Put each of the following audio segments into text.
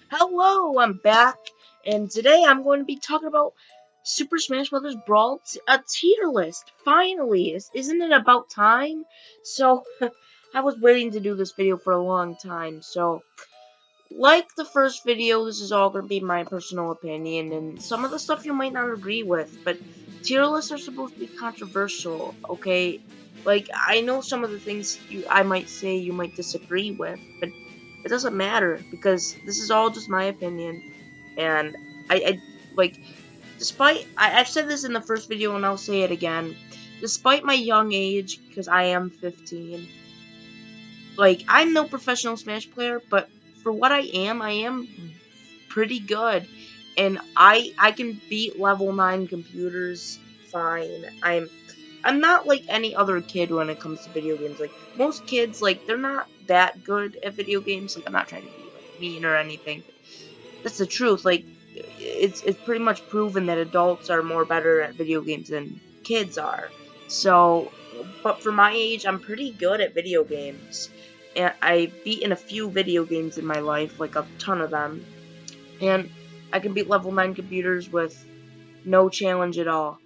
Hello, I'm back, and today I'm going to be talking about Super Smash Bros. Brawl, a tier list. Finally, isn't it about time? So, I was waiting to do this video for a long time. So, like the first video, this is all going to be my personal opinion, and some of the stuff you might not agree with. But tier lists are supposed to be controversial, okay? Like I know some of the things I might say you might disagree with, but it doesn't matter because this is all just my opinion, and I like I've said this in the first video and I'll say it again. Despite my young age, because I am 15, like I'm no professional Smash player, but for what I am pretty good, and I can beat level 9 computers fine. I'm not like any other kid when it comes to video games. Like most kids, like they're not that good at video games. Like I'm not trying to be like mean or anything. That's the truth. Like it's pretty much proven that adults are more better at video games than kids are. So, but for my age, I'm pretty good at video games. And I've beaten a few video games in my life, like a ton of them. And I can beat level 9 computers with no challenge at all.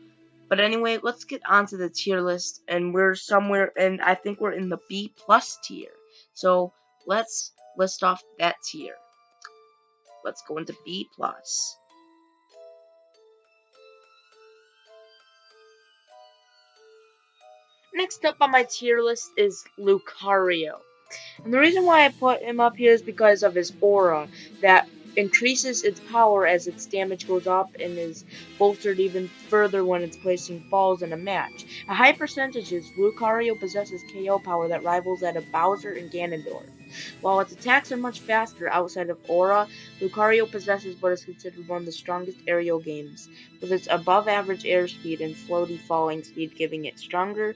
But anyway, let's get onto the tier list, and we're somewhere, and I think we're in the B plus tier. So let's list off that tier. Let's go into B plus. Next up on my tier list is Lucario. And the reason why I put him up here is because of his aura that increases its power as its damage goes up and is bolstered even further when it's placing balls in a match. At high percentages, Lucario possesses KO power that rivals that of Bowser and Ganondorf. While its attacks are much faster outside of aura, Lucario possesses what is considered one of the strongest aerial games, with its above average airspeed and floaty falling speed giving it stronger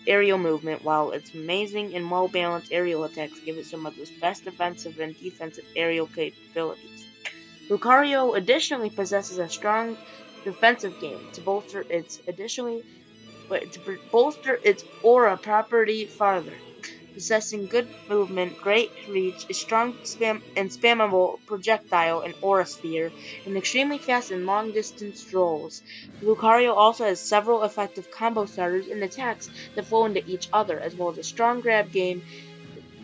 aerial movement, while its amazing and well-balanced aerial attacks give it some of its best offensive and defensive aerial capabilities. Lucario additionally possesses a strong defensive game to bolster its aura property farther. Possessing good movement, great reach, a strong spammable projectile and aura sphere, and extremely fast and long-distance rolls. Lucario also has several effective combo starters and attacks that flow into each other, as well as a strong grab game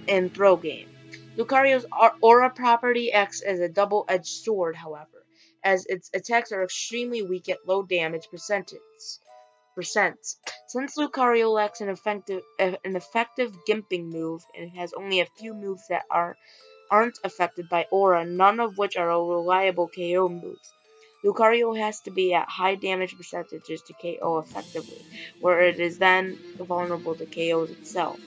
and throw game. Lucario's aura property acts as a double-edged sword, however, as its attacks are extremely weak at low damage percentage. Since Lucario lacks an effective gimping move and has only a few moves that aren't affected by aura, none of which are reliable KO moves. Lucario has to be at high damage percentages to KO effectively, where it is then vulnerable to KOs itself.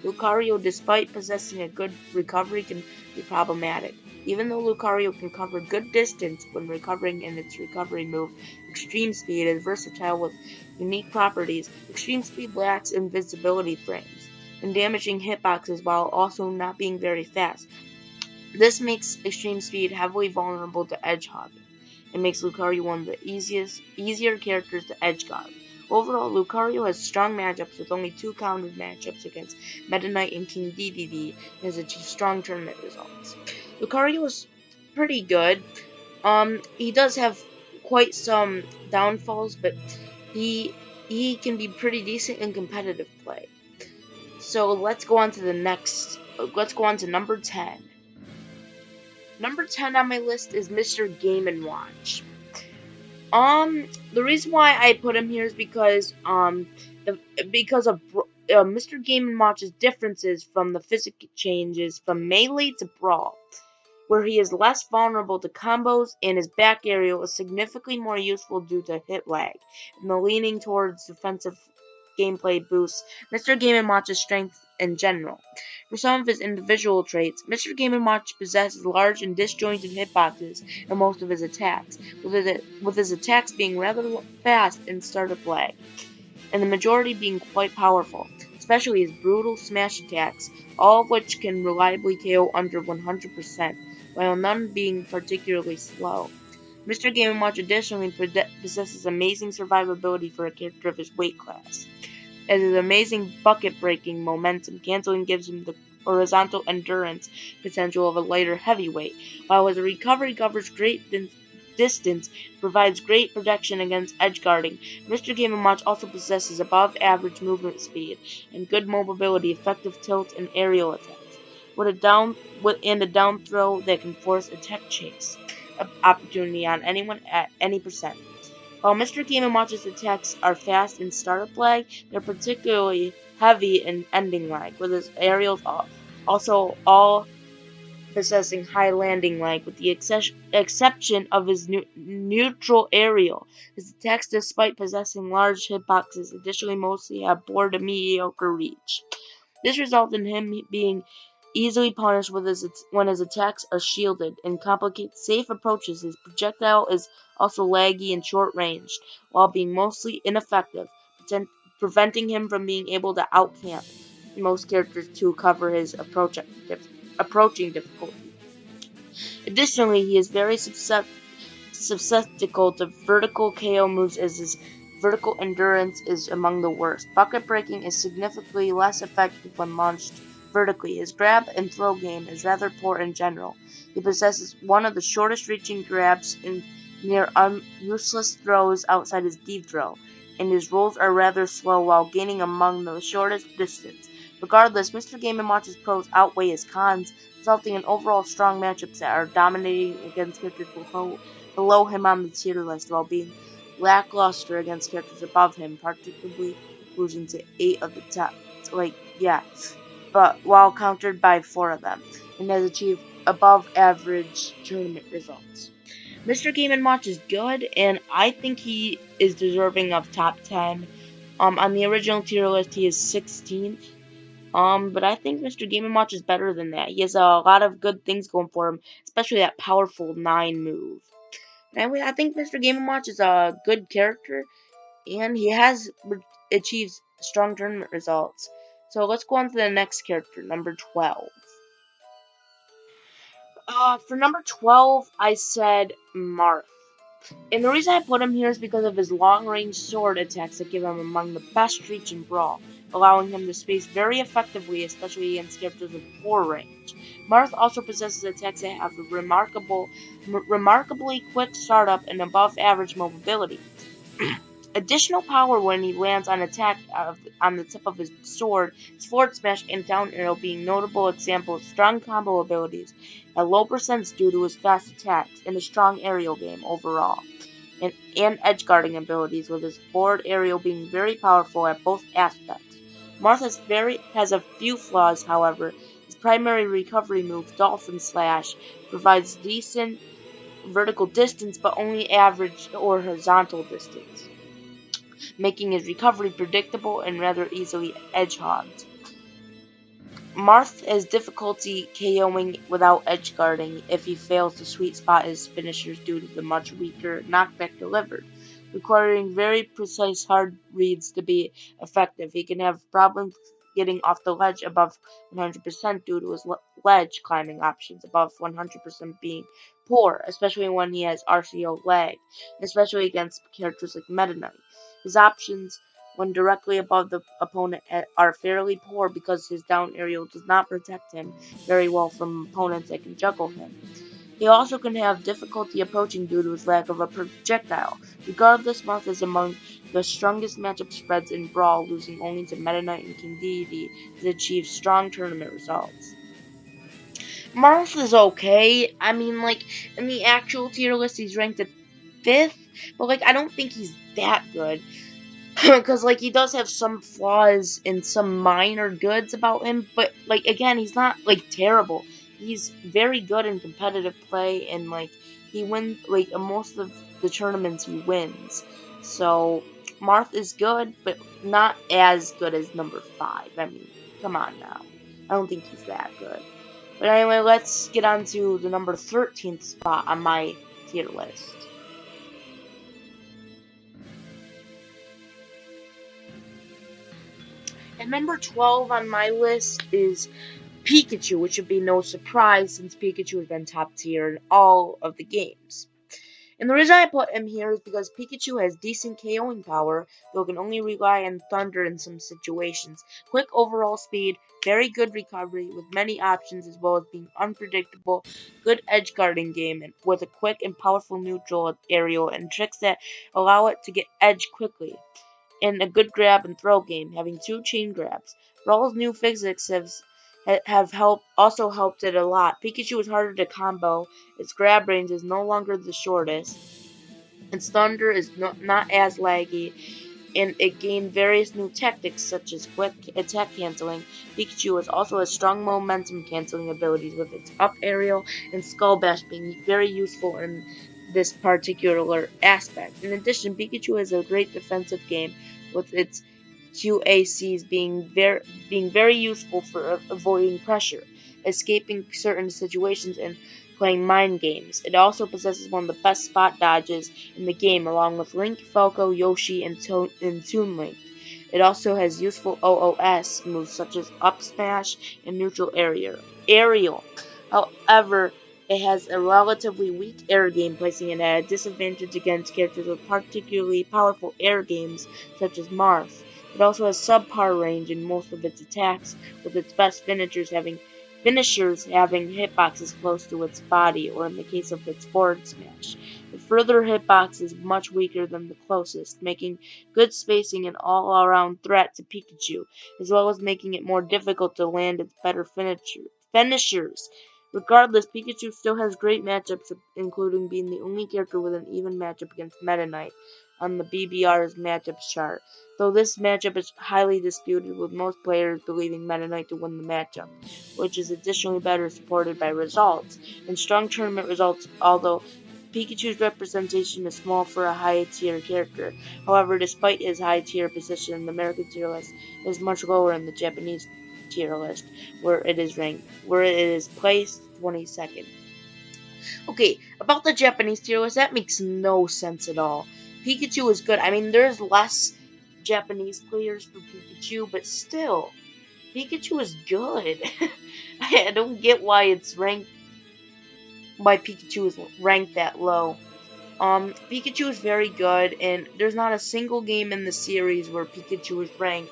Lucario, despite possessing a good recovery, can be problematic. Even though Lucario can cover good distance when recovering in its recovery move, Extreme Speed is versatile with unique properties. Extreme Speed lacks invisibility frames and damaging hitboxes while also not being very fast. This makes Extreme Speed heavily vulnerable to edge hogging and makes Lucario one of the easier characters to edge guard. Overall, Lucario has strong matchups with only 2 countered matchups against Meta Knight and King Dede and has achieved strong tournament results. Lucario is pretty good. He does have quite some downfalls, but he can be pretty decent in competitive play. So let's go on to number 10. Number 10 on my list is Mr. Game & Watch. The reason why I put him here is because of Mr. Game & Watch's differences from the physical changes from Melee to Brawl, where he is less vulnerable to combos and his back aerial is significantly more useful due to hit lag, and the leaning towards defensive gameplay boosts Mr. Game & Watch's strength in general. For some of his individual traits, Mr. Game & Watch possesses large and disjointed hitboxes in most of his attacks, with his attacks being rather fast and startup lag, and the majority being quite powerful, especially his brutal smash attacks, all of which can reliably KO under 100%, while none being particularly slow. Mr. Game & Watch additionally possesses amazing survivability for a character of his weight class, as his amazing bucket-breaking momentum canceling gives him the horizontal endurance potential of a lighter heavyweight, while his recovery covers great distance, provides great protection against edge guarding. Mr. Game & Watch also possesses above average movement speed and good mobility, effective tilt and aerial attacks, with a down throw that can force a tech chase opportunity on anyone at any percent. While Mr. Game & Watch's attacks are fast in startup lag, they're particularly heavy in ending lag, with his aerials also all possessing high landing lag, with the exception of his neutral aerial. His attacks, despite possessing large hitboxes, additionally mostly have poor to mediocre reach. This results in him being easily punished when his attacks are shielded and complicate safe approaches. His projectile is also laggy and short-ranged, while being mostly ineffective, preventing him from being able to outcamp most characters to cover his approaching difficulty. Additionally, he is very susceptible to vertical KO moves, as his vertical endurance is among the worst. Bucket breaking is significantly less effective when launched vertically. His grab and throw game is rather poor in general. He possesses one of the shortest reaching grabs and near useless throws outside his deep throw, and his rolls are rather slow while gaining among the shortest distance. Regardless, Mr. Game & Watch's pros outweigh his cons, resulting in overall strong matchups that are dominating against characters below him on the tier list, while being lackluster against characters above him, particularly losing to 8 of the top. But while countered by 4 of them, and has achieved above average tournament results. Mr. Game & Watch is good, and I think he is deserving of top 10. On the original tier list, he is 16th. But I think Mr. Game & Watch is better than that. He has a lot of good things going for him, especially that powerful 9 move. Anyway, I think Mr. Game & Watch is a good character, and he has achieved strong tournament results. So let's go on to the next character, number 12. For number 12, I said Marth. And the reason I put him here is because of his long-range sword attacks that give him among the best reach in Brawl, allowing him to space very effectively, especially against characters with poor range. Marth also possesses attacks that have a remarkably quick startup and above-average mobility. Additional power when he lands on attack on the tip of his sword, his forward smash and down arrow being notable examples of strong combo abilities at low percents due to his fast attacks and a strong aerial game overall, and edge guarding abilities, with his forward aerial being very powerful at both aspects. Marth has a few flaws, however. His primary recovery move, Dolphin Slash, provides decent vertical distance but only average or horizontal distance, making his recovery predictable and rather easily edge-hogged. Marth has difficulty KOing without edge guarding if he fails to sweet spot his finishers due to the much weaker knockback delivered, requiring very precise hard reads to be effective. He can have problems getting off the ledge above 100% due to his ledge climbing options above 100% being poor, especially when he has RCO lag, especially against characters like Meta Knight. His options when directly above the opponent are fairly poor because his down aerial does not protect him very well from opponents that can juggle him. He also can have difficulty approaching due to his lack of a projectile. Regardless, Marth is among the strongest matchup spreads in Brawl, losing only to Meta Knight and King Dede to achieve strong tournament results. Marth is okay. I mean, in the actual tier list, he's ranked at 5th, but, I don't think he's that good. Because, he does have some flaws and some minor goods about him, but, again, he's not, terrible. He's very good in competitive play, and, he wins, most of the tournaments he wins. So, Marth is good, but not as good as number 5. I mean, come on now. I don't think he's that good. But anyway, let's get on to the number 13th spot on my tier list. And number 12 on my list is Pikachu, which should be no surprise since Pikachu has been top tier in all of the games. And the reason I put him here is because Pikachu has decent KOing power, though it can only rely on Thunder in some situations. Quick overall speed, very good recovery, with many options as well as being unpredictable, good edge guarding game, and with a quick and powerful neutral aerial and tricks that allow it to get edge quickly. And a good grab and throw game, having two chain grabs. Brawl's new physics have also helped it a lot. Pikachu is harder to combo, its grab range is no longer the shortest, its thunder is not as laggy, and it gained various new tactics such as quick attack canceling. Pikachu also has strong momentum canceling abilities with its up aerial and Skull Bash being very useful in this particular aspect. In addition, Pikachu has a great defensive game with its QACs being very useful for avoiding pressure, escaping certain situations, and playing mind games. It also possesses one of the best spot dodges in the game, along with Link, Falco, Yoshi, and Toon Link. It also has useful OOS moves such as Up Smash and Neutral Aerial. However, it has a relatively weak air game, placing it at a disadvantage against characters with particularly powerful air games such as Marth. It also has subpar range in most of its attacks, with its best finishers having hitboxes close to its body, or in the case of its forward smash. The further hitbox is much weaker than the closest, making good spacing an all-around threat to Pikachu, as well as making it more difficult to land its better finishers. Regardless, Pikachu still has great matchups, including being the only character with an even matchup against Meta Knight on the BBR's matchups chart, though this matchup is highly disputed, with most players believing Meta Knight to win the matchup, which is additionally better supported by results and strong tournament results, although Pikachu's representation is small for a high-tier character. However, despite his high-tier position, the American tier list is much lower in the Japanese tier list, where it is placed 22nd. Okay, about the Japanese tier list, that makes no sense at all. Pikachu is good. I mean, there's less Japanese players for Pikachu, but still, Pikachu is good. I don't get why Pikachu is ranked that low. Pikachu is very good, and there's not a single game in the series where Pikachu is ranked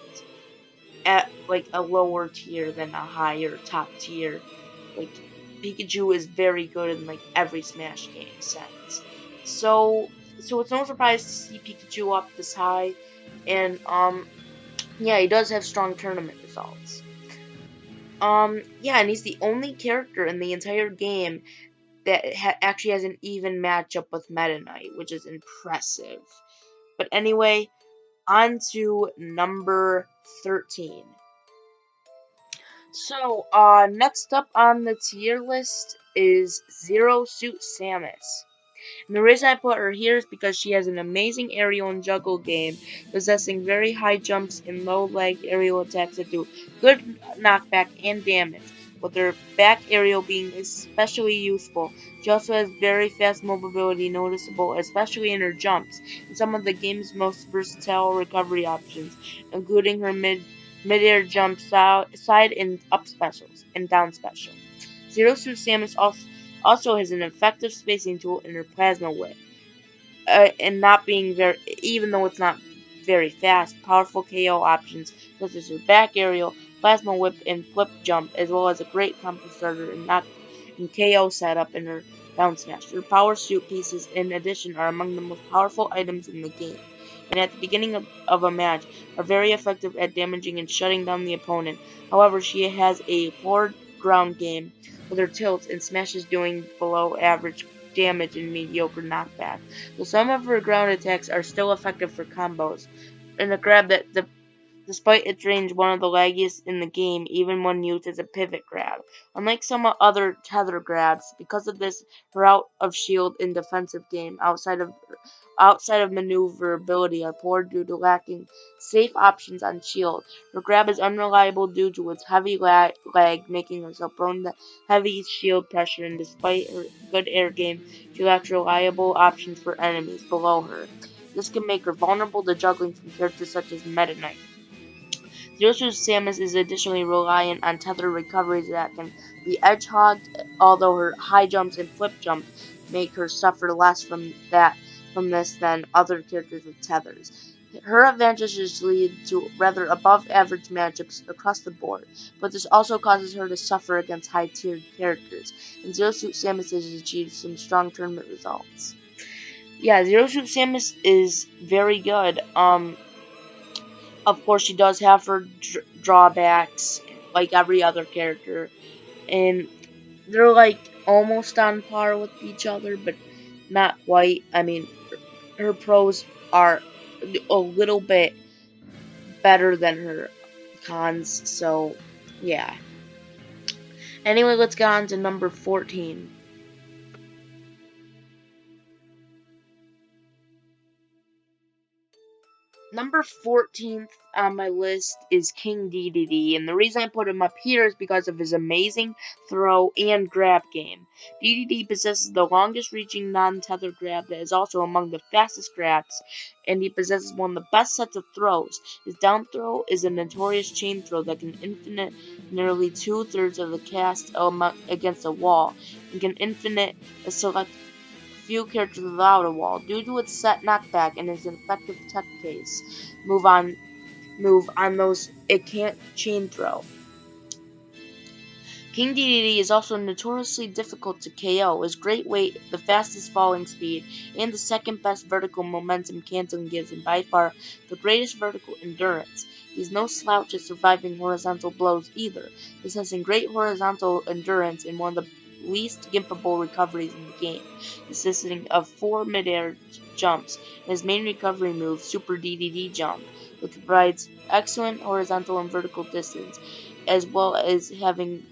at like a lower tier than a higher top tier. Like, Pikachu is very good in like every Smash game sense. So it's no surprise to see Pikachu up this high, and yeah, he does have strong tournament results. Yeah, and he's the only character in the entire game that actually has an even matchup with Meta Knight, which is impressive. But anyway, on to number 13. So, next up on the tier list is Zero Suit Samus. And the reason I put her here is because she has an amazing aerial and juggle game, possessing very high jumps and low lag aerial attacks that do good knockback and damage, with her back aerial being especially useful. She also has very fast mobility, noticeable especially in her jumps, and some of the game's most versatile recovery options, including her mid-air jump, side and up specials, and down special. Zero Suit Samus also has an effective spacing tool in her Plasma Whip, and not being very, even though it's not very fast, powerful KO options such as her back aerial, Plasma Whip, and Flip Jump, as well as a great combo starter and KO setup in her Down Smash. Her Power Suit pieces, in addition, are among the most powerful items in the game, and at the beginning of a match are very effective at damaging and shutting down the opponent. However, she has a poor ground game, with her tilts and smashes doing below average damage and mediocre knockback. So some of her ground attacks are still effective for combos, and a grab that, despite its range, one of the laggiest in the game, even when used as a pivot grab. Unlike some other tether grabs, because of this, her out of shield and defensive game outside of maneuverability are poor due to lacking safe options on shield. Her grab is unreliable due to its heavy lag, making her so prone to heavy shield pressure, and despite her good air game, she lacks reliable options for enemies below her. This can make her vulnerable to juggling from characters such as Meta Knight. Zero Suit Samus is additionally reliant on tether recoveries that can be edgehogged, although her high jumps and flip jumps make her suffer less from this than other characters with tethers. Her advantages lead to rather above average matchups across the board, but this also causes her to suffer against high tiered characters, and Zero Suit Samus has achieved some strong tournament results. Yeah, Zero Suit Samus is very good. Of course, she does have her drawbacks, like every other character, and they're like almost on par with each other, but not quite. I mean, her pros are a little bit better than her cons, so yeah. Anyway, let's get on to number 14. Number 14th on my list is King Dede, and the reason I put him up here is because of his amazing throw and grab game. Dede possesses the longest reaching non-tether grab that is also among the fastest grabs, and he possesses one of the best sets of throws. His down throw is a notorious chain throw that can infinite nearly 2/3 of the cast against a wall, and can infinite a select few characters without a wall, due to its set knockback and its effective tech case. Move on those it can't chain throw. King Dedede is also notoriously difficult to KO. His great weight, the fastest falling speed, and the second best vertical momentum canceling gives him by far the greatest vertical endurance. He's no slouch at surviving horizontal blows either, possessing great horizontal endurance and one of the least gimpable recoveries in the game, consisting of 4 mid-air jumps, and his main recovery move, Super DDD Jump, which provides excellent horizontal and vertical distance, as well as having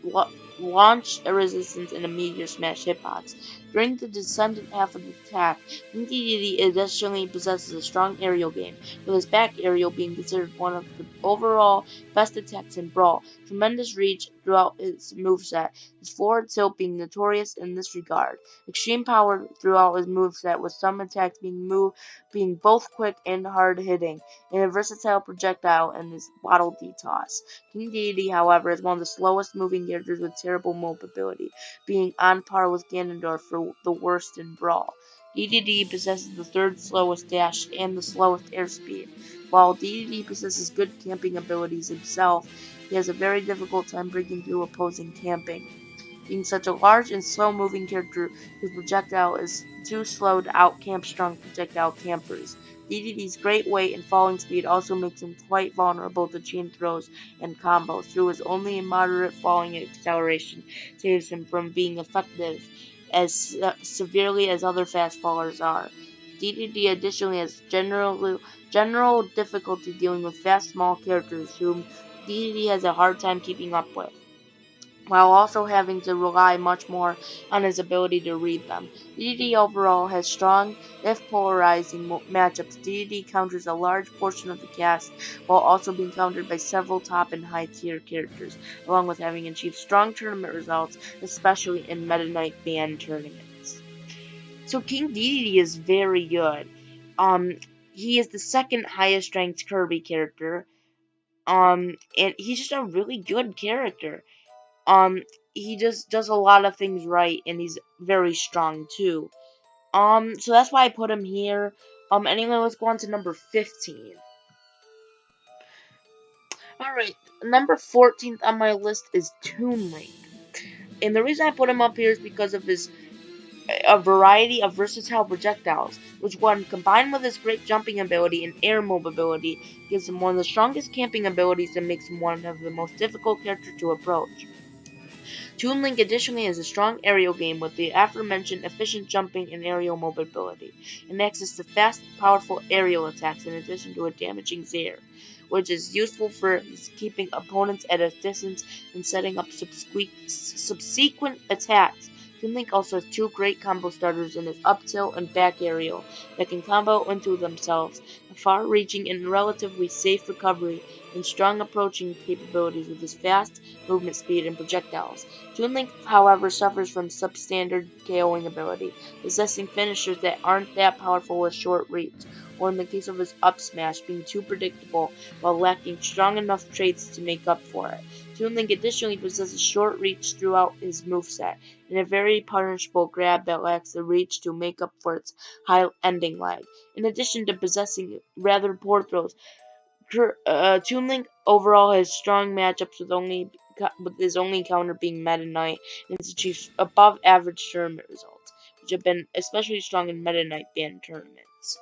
launch resistance and a meteor smash hitbox. During the descendant half of the attack, Dede additionally possesses a strong aerial game, with his back aerial being considered one of the overall best attacks in Brawl. Tremendous reach throughout his moveset, his forward tilt being notorious in this regard. Extreme power throughout his moveset, with some attacks being both quick and hard hitting, and a versatile projectile in his Waddle D toss. King Deity, however, is one of the slowest moving characters with terrible mobility, being on par with Ganondorf for the worst in Brawl. DDD possesses the third slowest dash and the slowest airspeed. While DDD possesses good camping abilities himself, he has a very difficult time breaking through opposing camping. Being such a large and slow-moving character, his projectile is too slow to outcamp strong projectile campers. DDD's great weight and falling speed also makes him quite vulnerable to chain throws and combos, through his only moderate falling acceleration saves him from being effective as severely as other fast fallers are. DDD additionally has general difficulty dealing with fast small characters whom DDD has a hard time keeping up with, while also having to rely much more on his ability to read them. DDD overall has strong, if polarizing, matchups. DDD counters a large portion of the cast, while also being countered by several top and high tier characters, along with having achieved strong tournament results, especially in Meta Knight band tournaments. So King DDD is very good. He is the second highest ranked Kirby character. And he's just a really good character. Um, he just does a lot of things right, and he's very strong too. So that's why I put him here. Anyway, let's go on to number 15. Alright, number 14th on my list is Toon Link. And the reason I put him up here is because of his a variety of versatile projectiles, which when combined with his great jumping ability and air mobility, gives him one of the strongest camping abilities that makes him one of the most difficult characters to approach. Toon Link additionally has a strong aerial game with the aforementioned efficient jumping and aerial mobility, and access to fast, powerful aerial attacks in addition to a damaging Zair, which is useful for keeping opponents at a distance and setting up subsequent attacks Toon Link also has two great combo starters in his up tilt and back aerial that can combo into themselves, a far-reaching and relatively safe recovery, and strong approaching capabilities with his fast movement speed and projectiles. Toon Link, however, suffers from substandard KOing ability, possessing finishers that aren't that powerful with short reach, or in the case of his up smash, being too predictable while lacking strong enough traits to make up for it. Toon Link additionally possesses short reach throughout his moveset, and a very punishable grab that lacks the reach to make up for its high ending lag. In addition to possessing rather poor throws, Toon Link overall has strong matchups with his only counter being Meta Knight, and has achieved above average tournament results, which have been especially strong in Meta Knight banned tournaments.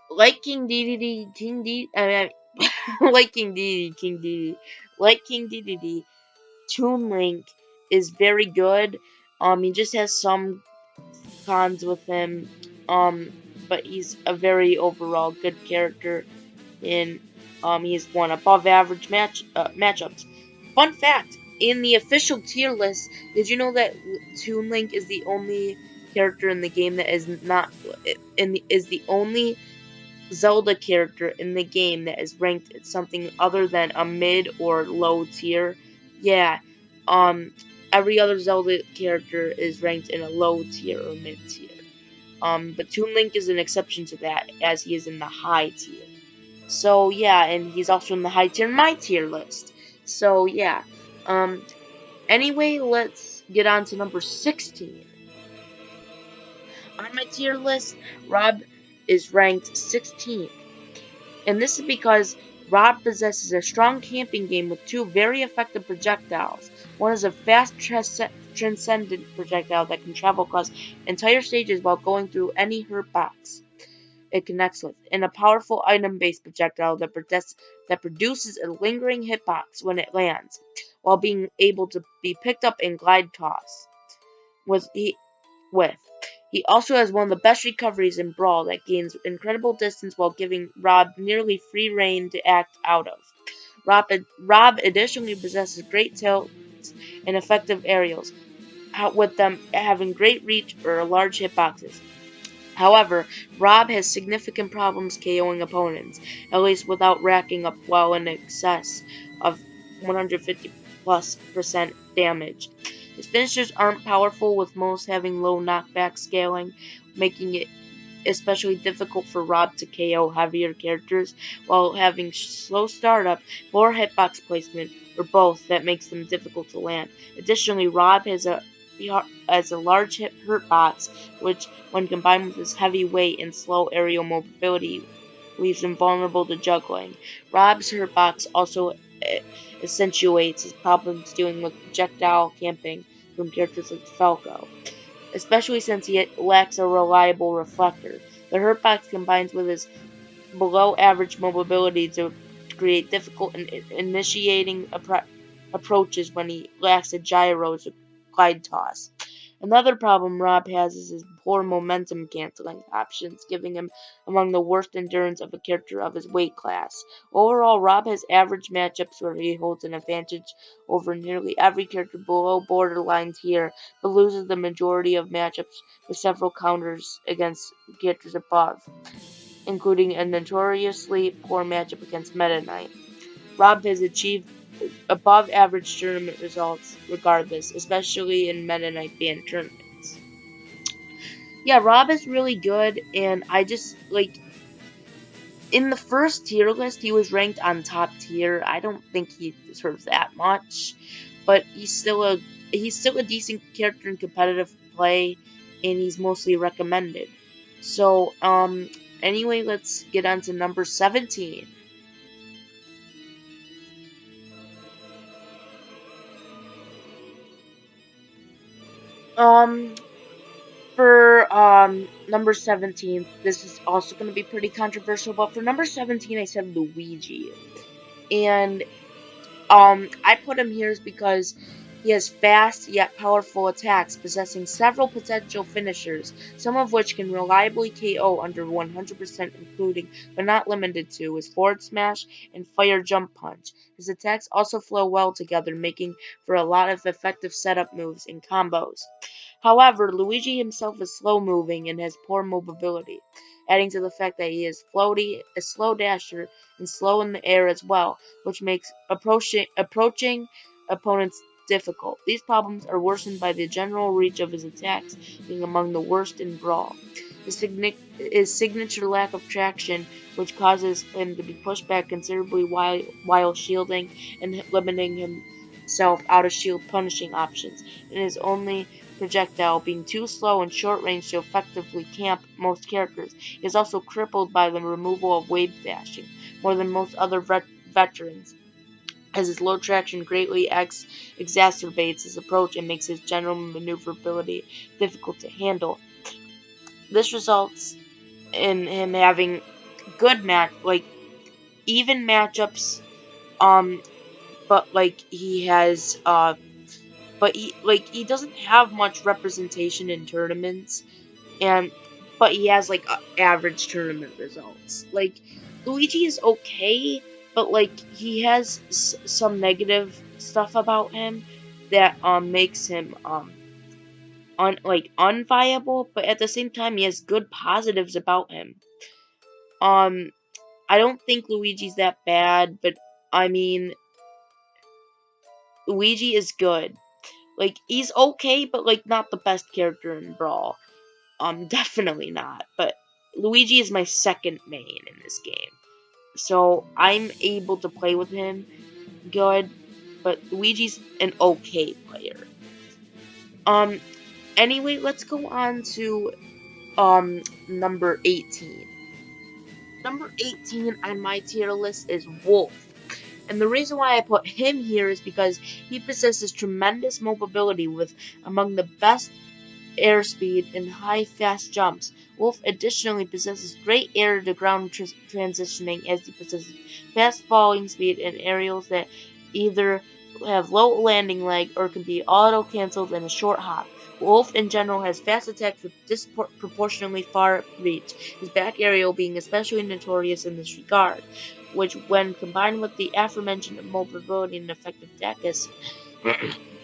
Like King Dede, like King Dede, like King Dede, Toon Link is very good. He just has some cons with him. But he's a very overall good character, and he's won above average matchups. Fun fact: in the official tier list, did you know that Toon Link is the only character in the game that is not is the only Zelda character in the game that is ranked at something other than a mid or low tier? Yeah, every other Zelda character is ranked in a low tier or mid tier. But Toon Link is an exception to that, as he is in the high tier. So yeah, and he's also in the high tier in my tier list. So yeah. Anyway, let's get on to number 16. On my tier list, Rob is ranked 16th. And this is because Rob possesses a strong camping game with two very effective projectiles. One is a fast transcendent projectile that can travel across entire stages while going through any hurt box it connects with, and a powerful item-based projectile that produces a lingering hitbox when it lands, while being able to be picked up in glide toss. He also has one of the best recoveries in Brawl that gains incredible distance while giving Rob nearly free reign to act out of. Rob additionally possesses great tilts and effective aerials, with them having great reach or large hitboxes. However, Rob has significant problems KOing opponents, at least without racking up well in excess of 150+% damage. His finishers aren't powerful, with most having low knockback scaling, making it especially difficult for Rob to KO heavier characters, while having slow startup, poor hitbox placement, or both that makes them difficult to land. Additionally, Rob has a large hurt box, which, when combined with his heavy weight and slow aerial mobility, leaves him vulnerable to juggling. Rob's hurt box also accentuates his problems dealing with projectile camping from characters like Falco, especially since he lacks a reliable reflector. The hurt box combines with his below average mobility to create difficult initiating approaches when he lacks a gyro to glide toss. Another problem Rob has is his poor momentum canceling options, giving him among the worst endurance of a character of his weight class. Overall, Rob has average matchups where he holds an advantage over nearly every character below borderline tier, but loses the majority of matchups with several counters against characters above, including a notoriously poor matchup against Meta Knight. Rob has achieved above average tournament results regardless, especially in Meta Knight banned tournaments. Yeah, Rob is really good, and I just, in the first tier list, he was ranked on top tier. I don't think he deserves that much, but he's still a decent character in competitive play, and he's mostly recommended. So, anyway, let's get on to number 17. For number 17, this is also going to be pretty controversial, but for number 17, I said Luigi. And I put him here because He has fast yet powerful attacks, possessing several potential finishers, some of which can reliably KO under 100%, including, but not limited to, his forward smash and fire jump punch. His attacks also flow well together, making for a lot of effective setup moves and combos. However, Luigi himself is slow-moving and has poor mobility, adding to the fact that he is floaty, a slow dasher, and slow in the air as well, which makes approaching opponents difficult. These problems are worsened by the general reach of his attacks being among the worst in Brawl. His signature lack of traction, which causes him to be pushed back considerably while shielding and limiting himself out of shield punishing options, and his only projectile being too slow and short range to effectively camp most characters. He is also crippled by the removal of wave dashing, more than most other veterans, as his low traction greatly exacerbates his approach and makes his general maneuverability difficult to handle. This results in him having good even matchups, but he doesn't have much representation in tournaments, and but he has average tournament results. Luigi is okay, but he has some negative stuff about him that makes him unviable, but at the same time he has good positives about him. I don't think Luigi's that bad, but I mean Luigi is good. He's okay, but not the best character in Brawl. Definitely not. But Luigi is my second main in this game, so I'm able to play with him good. But Luigi's an okay player. Anyway, let's go on to number 18. Number 18 on my tier list is Wolf. And the reason why I put him here is because he possesses tremendous mobility with among the best airspeed and high fast jumps. Wolf additionally possesses great air to ground transitioning, as he possesses fast falling speed and aerials that either have low landing leg or can be auto cancelled in a short hop. Wolf in general has fast attacks with disproportionately far reach, his back aerial being especially notorious in this regard, which, when combined with the aforementioned mobility and effective DACus,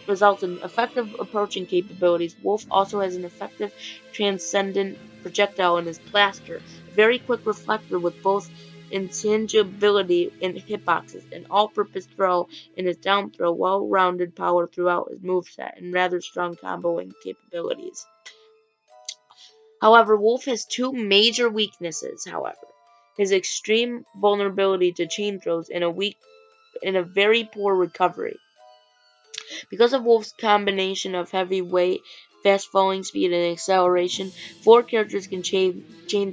results in effective approaching capabilities. Wolf also has an effective transcendent projectile in his blaster, a very quick reflector with both intangibility and hitboxes, an all-purpose throw in his down throw, well-rounded power throughout his moveset, and rather strong comboing capabilities. However, Wolf has two major weaknesses, his extreme vulnerability to chain throws and a very poor recovery. Because of Wolf's combination of heavy weight, fast falling speed, and acceleration, 4 characters can chain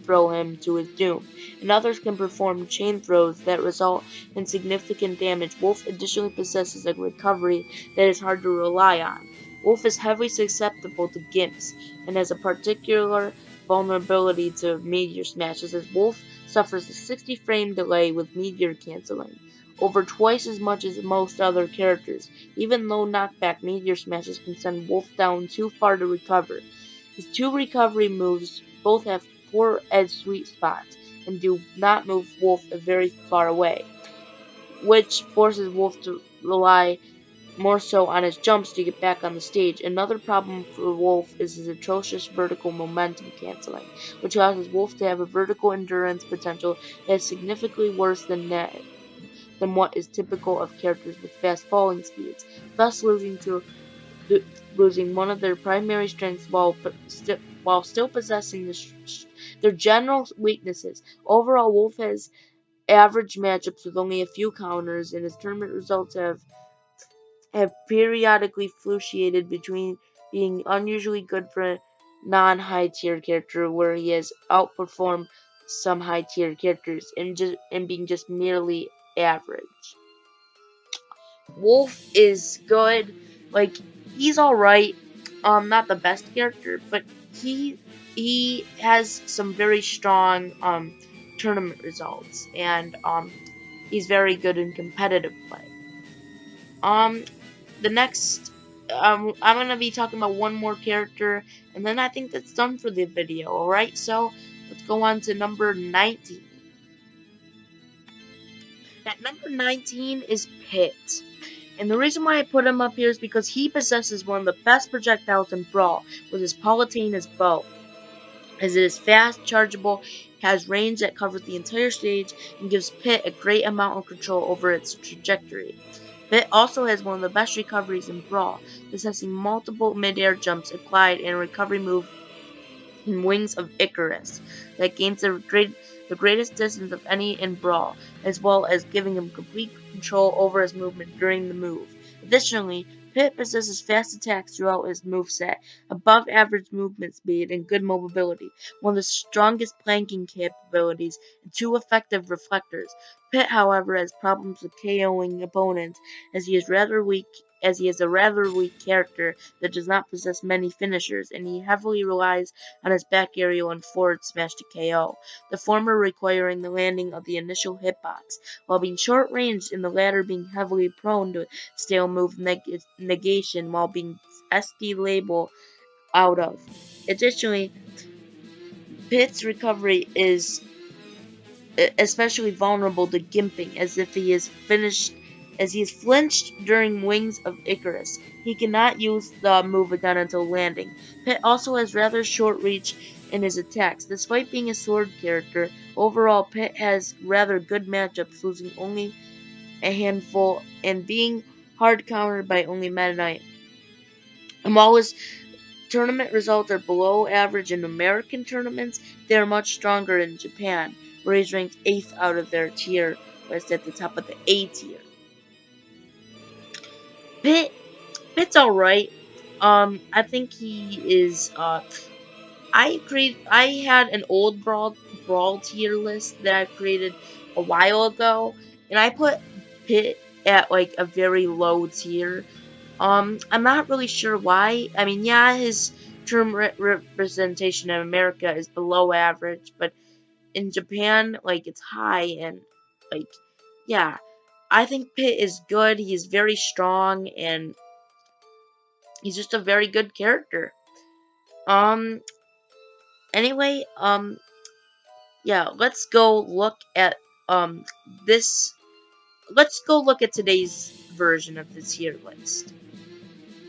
throw him to his doom, and others can perform chain throws that result in significant damage. Wolf additionally possesses a recovery that is hard to rely on. Wolf is heavily susceptible to gimps, and has a particular vulnerability to meteor smashes, as Wolf suffers a 60 frame delay with meteor canceling, over twice as much as most other characters. Even low knockback meteor smashes can send Wolf down too far to recover. His 2 recovery moves both have poor edge sweet spots and do not move Wolf very far away, which forces Wolf to rely more so on his jumps to get back on the stage. Another problem for Wolf is his atrocious vertical momentum canceling, which causes Wolf to have a vertical endurance potential that is significantly worse than what is typical of characters with fast falling speeds, thus losing one of their primary strengths while still possessing their general weaknesses. Overall, Wolf has average matchups with only a few counters, and his tournament results have periodically fluctuated between being unusually good for a non-high tier character, where he has outperformed some high tier characters, and being just merely average. Wolf is good. He's alright. Not the best character, but he has some very strong tournament results, and he's very good in competitive play. The next I'm gonna be talking about one more character, and then I think that's done for the video. All right, so let's go on to number 19. At number 19 is Pit. And the reason why I put him up here is because he possesses one of the best projectiles in Brawl with his Palutine's bow. As it is fast, chargeable, has range that covers the entire stage, and gives Pit a great amount of control over its trajectory. Pit also has one of the best recoveries in Brawl, possessing multiple mid-air jumps, a glide, and a recovery move in Wings of Icarus that gains the greatest distance of any in Brawl, as well as giving him complete control over his movement during the move. Additionally, Pit possesses fast attacks throughout his moveset, above average movement speed, and good mobility, one of the strongest planking capabilities, and 2 effective reflectors. Pit, however, has problems with KOing opponents as he is a rather weak character that does not possess many finishers, and he heavily relies on his back aerial and forward smash to KO, the former requiring the landing of the initial hitbox, while being short-ranged and the latter being heavily prone to stale move negation while being SD label out of. Additionally, Pit's recovery is especially vulnerable to gimping, as he is flinched during Wings of Icarus. He cannot use the move again until landing. Pit also has rather short reach in his attacks. Despite being a sword character, overall Pit has rather good matchups, losing only a handful and being hard countered by only Meta Knight. While his tournament results are below average in American tournaments, they are much stronger in Japan, where he's ranked 8th out of their tier, whereas at the top of the A tier. Pit's alright. I think he is. I had an old Brawl tier list that I created a while ago, and I put Pit at like a very low tier. I'm not really sure why. I mean, yeah, his term representation in America is below average, but in Japan, like, it's high, and like, yeah, I think Pit is good. He's very strong, and he's just a very good character. Um, anyway, yeah, let's go look at, this, let's go look at today's version of the tier list.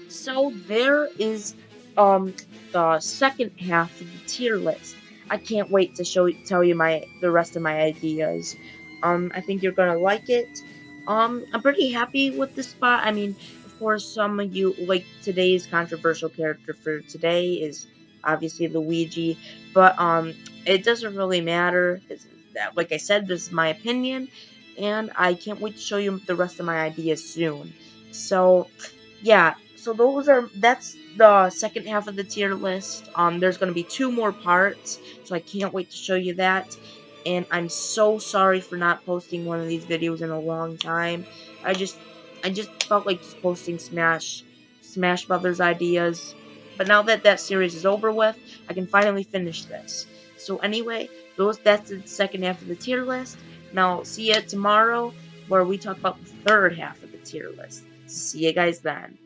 So there is, the second half of the tier list. I can't wait to tell you the rest of my ideas. I think you're gonna like it. I'm pretty happy with the spot. I mean, of course, some of you like today's controversial character for today is obviously Luigi, but it doesn't really matter. Like I said, this is my opinion, and I can't wait to show you the rest of my ideas soon. So, yeah. So that's the second half of the tier list. There's gonna be 2 more parts, so I can't wait to show you that. And I'm so sorry for not posting one of these videos in a long time. I just felt like just posting Smash Brothers ideas. But now that that series is over with, I can finally finish this. So anyway, that's the second half of the tier list. Now see you tomorrow, where we talk about the third half of the tier list. So see you guys then.